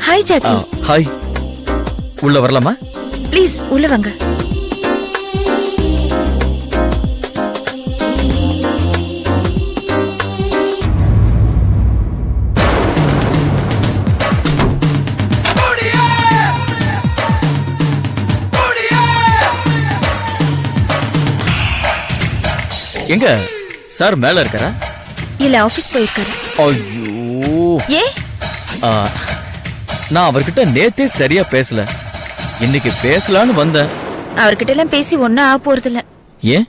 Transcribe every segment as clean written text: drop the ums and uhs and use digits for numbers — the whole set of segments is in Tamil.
Hi Jackie. ஹாய், உள்ள வரலாமா? ப்ளீஸ் உள்ள வாங்க. எங்க சார் மேல இருக்காரா? இல்ல, ஆபீஸ் போயிருக்காரு. ஐயோ, ஏ நான் அவர்கிட்ட நேத்தே சரியா பேசல, இன்னைக்கு பேசலான்னு வந்தேன். அவர்கிட்ட எல்லாம் பேசி ஒன்னும் ஆக போறது இல்ல. ஏன்?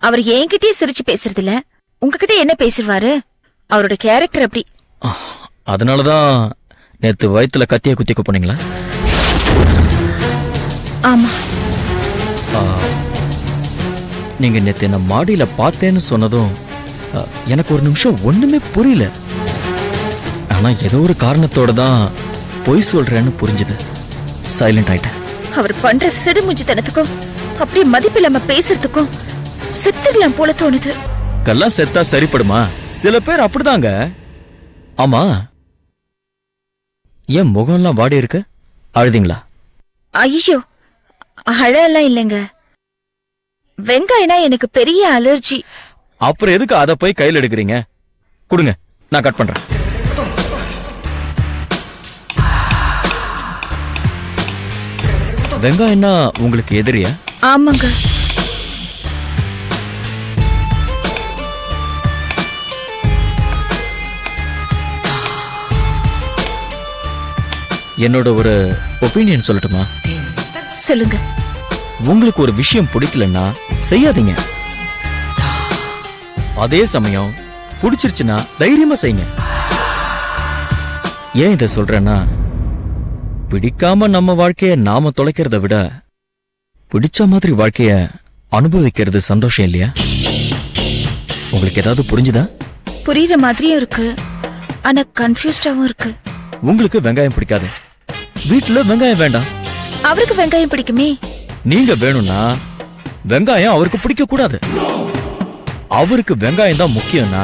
அவர் என்கிட்டயே சிரிச்சு பேசுறது இல்ல, உங்ககிட்ட என்ன பேசுவாரு? அவரோட கேரக்டர் அப்படி. அதனாலதான் நேத்து வயித்துல கத்திய குத்திக்க போனீங்களா? ஆமா. நீங்க நேத்து என்ன மாடியில பார்த்தேன்னு சொன்னதும் எனக்கு ஒரு நிமிஷம் ஒண்ணுமே புரியல. ஆனா ஏதோ ஒரு காரணத்தோட தான் பொய் சொல்றேன்னு புரிஞ்சுது. சைலண்ட் ஆயிட்டேன். அவர் பண்ற சிடுமுஞ்சித்தனத்துக்கும் அப்படியே மதிப்பில்லாம பேசுறதுக்கும் செத்துடலாம் போல தோணுது. கல்லாம் செத்தா சரிப்படுமா? சில பேர் அப்படிதாங்க. ஆமா, என் முகம்லாம் வாடி இருக்கு, அழுதிங்களா? ஐயோ, அழலாம் இல்லைங்க. வெங்காயம்னா எனக்கு பெரிய அலர்ஜி. அப்புறம் எதுக்கு அதை போய் கையில் எடுக்கிறீங்க? கொடுங்க, நான் கட் பண்றேன். வெங்காயம்னா உங்களுக்கு எதிரியா? ஆமாங்க. என்னோட ஒரு ஒப்பீனியன் சொல்லட்டுமா? சொல்லுங்க. உங்களுக்கு ஒரு விஷயம் பிடிக்கலன்னா செய்யாதீங்க. அதே சமயம் பிடிச்சிருச்சுன்னா தைரியமா செய்யுங்க. ஏன் இத சொல்றேன்னா, பிடிக்காம நம்ம வாழ்க்கைய நாம தொலைக்கிறத விட பிடிச்ச மாதிரி வாழ்க்கைய அனுபவிக்கிறது சந்தோஷம் இல்லையா? உங்களுக்கு ஏதாவது புரிஞ்சுதா? புரியுற மாதிரியும் இருக்கு, ஆனா கன்ஃபியூஸ்டாவும் இருக்கு. உங்களுக்கு வெங்காயம் பிடிக்காது, வீட்டுல வெங்காயம் வேண்டாம். அவருக்கு வெங்காயம் பிடிக்குமே. நீங்க வேணும்னா வெங்காயம் அவருக்கு பிடிக்க கூடாது. அவருக்கு வெங்காயம் தான் முக்கியம்னா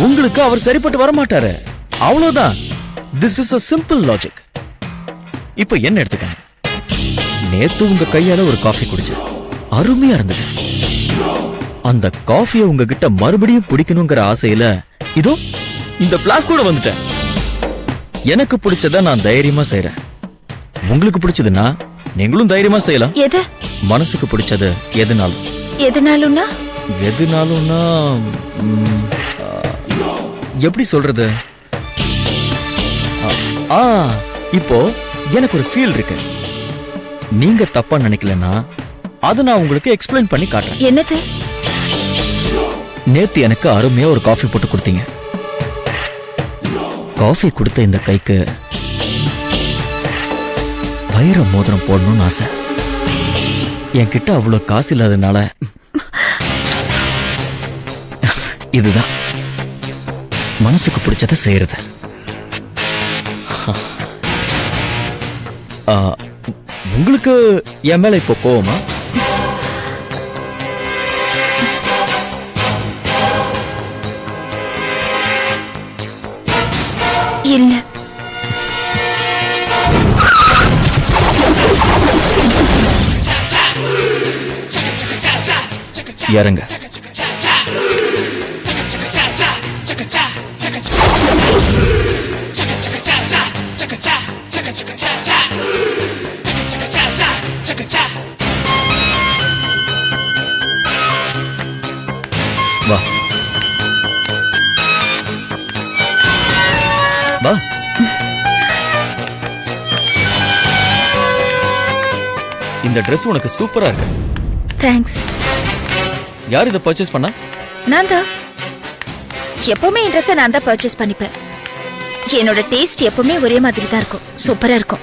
உங்களுக்கு அவர் சரிப்பட்டு வர மாட்டாரு. அவ்வளவுதான். This is a simple logic. இப்ப என்ன எடுத்துக்கங்க. நேத்து உங்க கையால ஒரு காஃபி குடிச்சு அருமையா இருந்தது. அந்த காஃபியை உங்ககிட்ட மறுபடியும் குடிக்கணுங்கிற ஆசையில இதோ இந்த பிளாஸ்க் கூட வந்துட்டேன். எனக்கு பிடிச்சத நான் தைரியமா செய்யறேன். உங்களுக்கு பிடிச்சதுன்னா நீங்களும் தைரியமா செய்யலாம். எது? மனசுக்கு பிடிச்சது எதுனாலும். எதுனாலும்னா? எதுனாலும்னா எப்படி சொல்றது? இப்போ எனக்கு ஒரு ஃபீல் இருக்கு. நீங்க தப்பா நினைக்கலன்னா அதை நான் உங்களுக்கு எக்ஸ்பிளைன் பண்ணி காட்டுறேன். என்னது? நேத்து எனக்கு அருமையா ஒரு காஃபி போட்டு கொடுத்தீங்க. காஃபி கொடுத்த இந்த கைக்கு வைர மோதிரம் போடணும்னு ஆசை. என்கிட்ட அவ்வளவு காசு இல்லாதனால இதுதான் மனசுக்கு பிடிச்சதை செய்யறது. உங்களுக்கு என் மேல இப்போ கோவமா? இல்ல. இறங்க. வா வா. இந்த Dress உனக்கு சூப்பரா இருக்கு. தேங்க்ஸ். யார் இதை பர்ச்சேஸ் பண்ணா? நான் தான். எப்பவுமே இந்த ட்ரெஸ்ஸை நான் தான் பர்ச்சேஸ் பண்ணிப்பேன். என்னோட டேஸ்ட் எப்பவுமே ஒரே மாதிரி தான் இருக்கும். சூப்பரா இருக்கும்.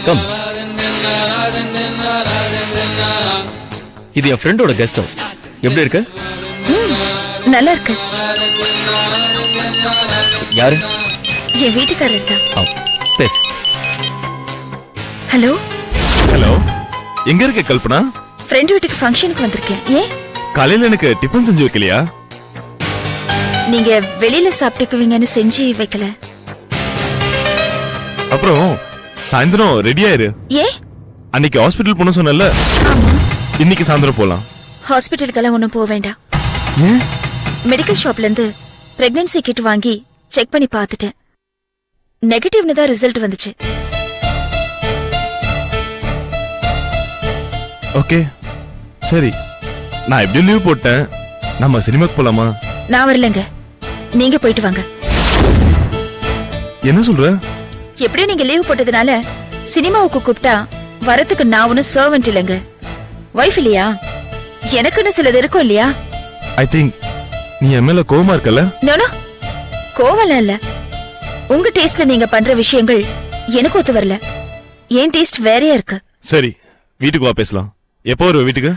கம். இது என் ஃப்ரெண்டோட கெஸ்ட் ஹவுஸ். எப்படி இருக்கு? நல்லா இருக்கு. யாரு? என் வீட்டுக்காரர் தான். பேசு. ஹலோ. ஹலோ, எங்க இருக்க கல்பனா? ஃப்ரெண்ட் வீட்டுக்கு ஃபங்க்ஷனுக்கு வந்திருக்கேன். ஏன்? காலையில எனக்கு டிஃபன் செஞ்சு வைக்கலையா? நீங்க வெளியில சாப்பிட்டுக்குவீங்கன்னு செஞ்சு வைக்கல. அப்புறம் சாயந்தரம் ரெடியா இரு. ஏன்? அன்னைக்கு ஹாஸ்பிடல் போன சொன்னல, ஆமா. இன்னைக்கு சாயந்தரம் போலாம். ஹாஸ்பிட்டலுக்கெல்லாம் ஒன்றும் போக வேண்டாம். ஏன்? மெடிக்கல் ஷாப்ல இருந்து பிரெக்னன்சி கிட் வாங்கி செக் பண்ணி பார்த்துட்டேன். நெகட்டிவ்னு தான் ரிசல்ட் வந்துச்சு. ஓகே, சரி. நான் எப்படி லீவ் போட்டேன். நம்ம சினிமாக்கு போலாமா? நான் வரலங்க, நீங்க போயிட்டு வாங்க. என்ன சொல்ற? எப்படியும் நீங்க லீவ் போட்டதுனால சினிமாவுக்கு கூப்பிட்டா வரத்துக்கு நான் ஒன்னும் சர்வெண்ட் இல்லைங்க, வைஃப் இல்லையா? எனக்குன்னு சிலது இருக்கும் இல்லையா? ஐ திங்க் நீ என் மேல கோவமா இருக்கல? நானோ கோவம்லாம் இல்ல. உங்க டேஸ்ட்ல நீங்க பண்ற விஷயங்கள் எனக்கு ஒத்து வரல. என் டேஸ்ட் வேறையா இருக்கு. சரி, வீட்டுக்கு வா பேசலாம். எப்போ வருவ வீட்டுக்கு?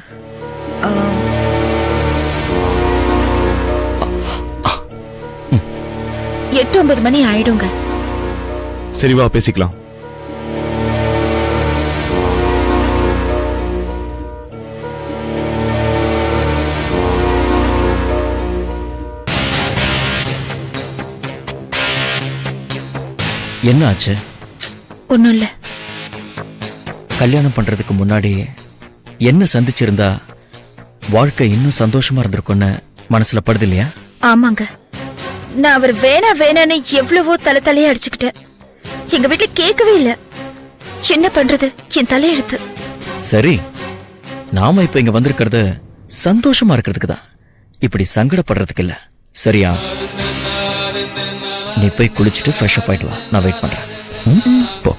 8-9 மணி ஆயிடுங்க. சரி, வா பேசிக்கலாம். என்ன ஆச்சு? ஒண்ணும் இல்ல. கல்யாணம் பண்றதுக்கு முன்னாடி என்ன சந்திச்சிருந்தா வாழ்க்கை இன்னும் சந்தோஷமா இருந்திருக்கும்னு மனசுல படுது இல்லையா? ஆமாங்க, நான் அவர் வேணா வேணான்னு எவ்வளவோ தலையா அடிச்சுக்கிட்டேன். எங்க வீட்டுல கேட்கவே இல்ல. என்ன பண்றது, என் தலையெடுத்து. சரி, நாம இப்ப இங்க வந்திருக்கிறது சந்தோஷமா இருக்கிறதுக்கு தான், இப்படி சங்கடப்படுறதுக்கு இல்ல. சரியா? நீ போய் குளிச்சுட்டு ஃப்ரெஷ் அப் ஆயிட்டு வா, நான் வெயிட் பண்றேன். போ.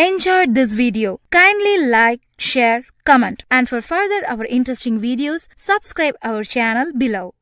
enjoyed this video, kindly like, share, comment, and for further our interesting videos, subscribe our channel below.